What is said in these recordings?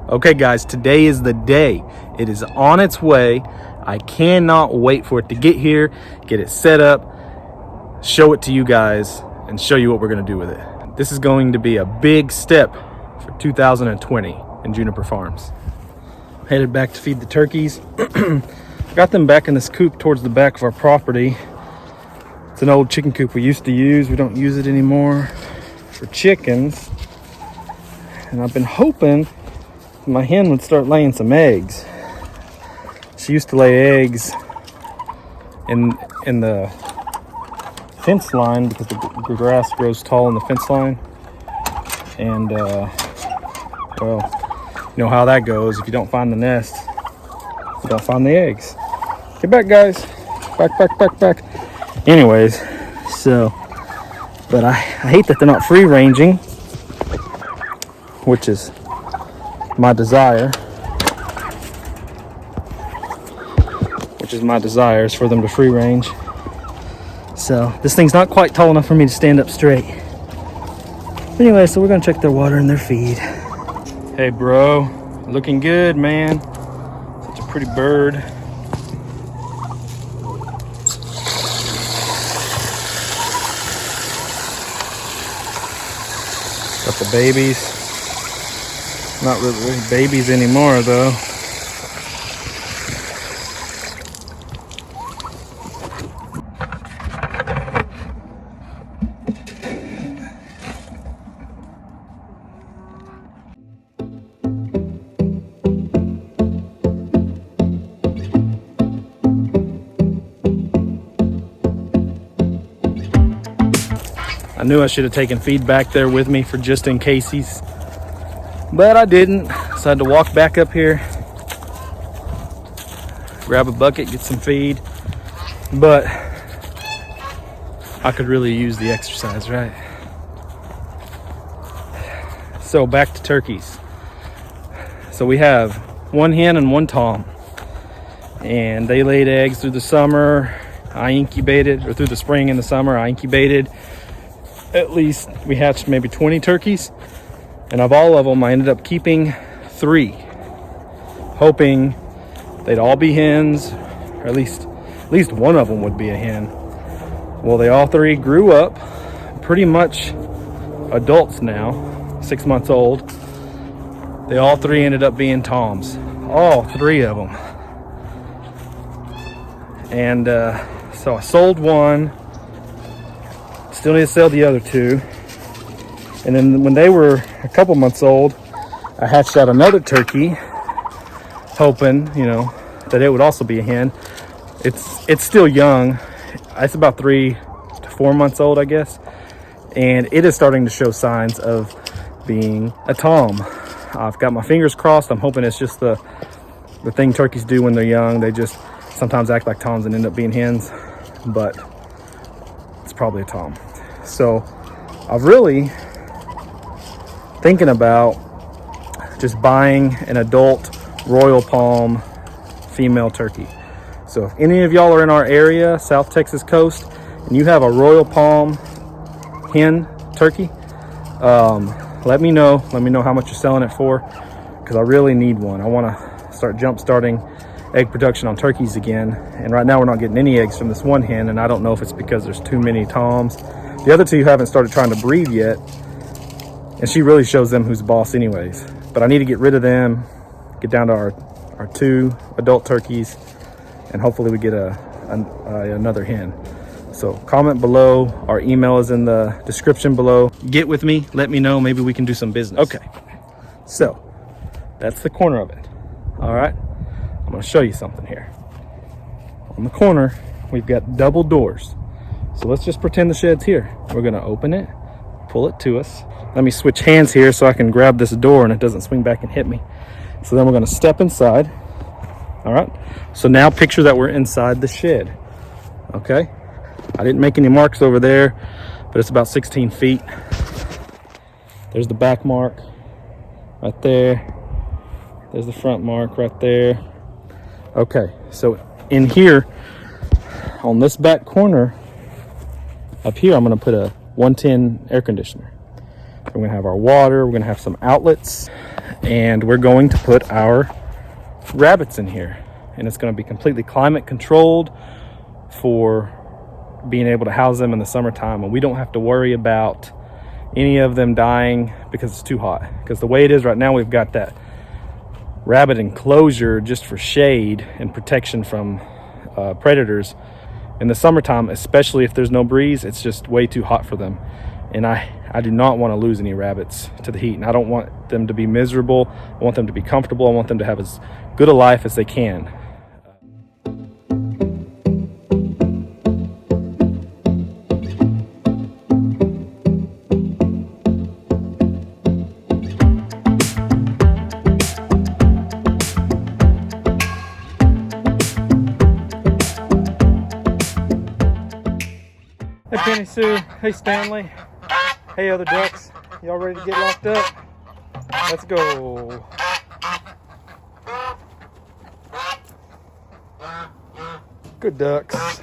Okay guys, today is the day. It is on its way. I cannot wait for it to get here, get it set up, show it to you guys, and show you what we're gonna do with it. This is going to be a big step for 2020 in Juniper Farms. Headed back to feed the turkeys. Got them back in this coop towards the back of our property. It's an old chicken coop we used to use. We don't use it anymore for chickens. And I've been hoping my hen would start laying some eggs. She used to lay eggs in the fence line because the grass grows tall in the fence line. And well, you know how that goes. If you don't find the nest, you don't find the eggs. Get back, guys. Back. Anyways, so, but I hate that they're not free ranging, which is my desire. Is for them to free range. So this thing's not quite tall enough for me to stand up straight. Anyway, so we're gonna check their water and their feed. Hey bro, looking good, man. Such a pretty bird. Got the babies. Not really babies anymore though. I knew I should have taken feed back there with me for just in caseies, but I didn't. So I had to walk back up here, grab a bucket, get some feed. But I could really use the exercise, right? So back to turkeys. So we have one hen and one tom, and they laid eggs through the summer. I incubated, or through the spring and the summer, I incubated. At least we hatched maybe 20 turkeys, and of all of them I ended up keeping 3, hoping they'd all be hens, or at least one of them would be a hen. Well, they all 3 grew up, pretty much adults now, 6 months old. They all 3 ended up being toms, all 3 of them. And so I sold one. Still need to sell the other 2. And then when they were a couple months old, I hatched out another turkey, hoping, that it would also be a hen. It's still young. It's about 3 to 4 months old, I guess. And it is starting to show signs of being a tom. I've got my fingers crossed. I'm hoping it's just the thing turkeys do when they're young. They just sometimes act like toms and end up being hens. But it's probably a tom. So I've really thinking about just buying an adult Royal Palm female turkey. So if any of y'all are in our area, South Texas coast, and you have a Royal Palm hen turkey, let me know how much you're selling it for, because I really need one. I want to start jump starting egg production on turkeys again, and right now we're not getting any eggs from this one hen, and I don't know if it's because there's too many toms. The other 2 haven't started trying to breed yet, and she really shows them who's boss anyways. But I need to get rid of them, get down to our 2 adult turkeys, and hopefully we get another hen. So comment below. Our email is in the description below. Get with me, let me know, maybe we can do some business. Okay, so that's the corner of it. All right, I'm gonna show you something here. On the corner, we've got double doors. So let's just pretend the shed's here. We're gonna open it, pull it to us. Let me switch hands here so I can grab this door and it doesn't swing back and hit me. So then we're gonna step inside. All right, so now picture that we're inside the shed, okay? I didn't make any marks over there, but it's about 16 feet. There's the back mark right there. There's the front mark right there. Okay, so in here, on this back corner, up here, I'm gonna put a 110 air conditioner. We're gonna have our water, we're gonna have some outlets, and we're going to put our rabbits in here, and it's going to be completely climate controlled for being able to house them in the summertime, and we don't have to worry about any of them dying because it's too hot. Because the way it is right now, we've got that rabbit enclosure just for shade and protection from predators. In the summertime, especially if there's no breeze, it's just way too hot for them, and I do not want to lose any rabbits to the heat, and I don't want them to be miserable. I want them to be comfortable. I want them to have as good a life as they can. Hey Penny Sue, hey Stanley, hey other ducks, y'all ready to get locked up? Let's go. Good ducks.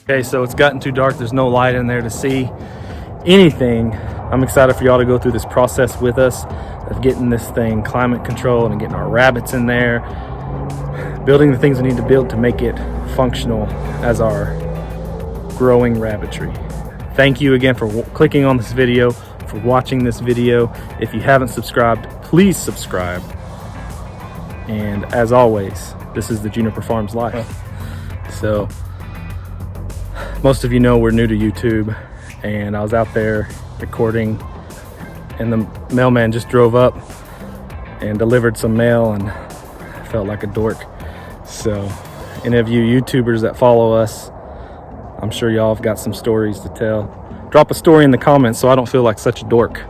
Okay, so it's gotten too dark. There's no light in there to see anything. I'm excited for y'all to go through this process with us of getting this thing climate controlled and getting our rabbits in there, building the things we need to build to make it functional as our growing rabbitry. Thank you again for clicking on this video, for watching this video. If you haven't subscribed, please subscribe. And as always, this is the Juniper Farms life. So most of you know we're new to YouTube, and I was out there recording and the mailman just drove up and delivered some mail, and I felt like a dork. So any of you YouTubers that follow us, I'm sure y'all have got some stories to tell. Drop a story in the comments so I don't feel like such a dork.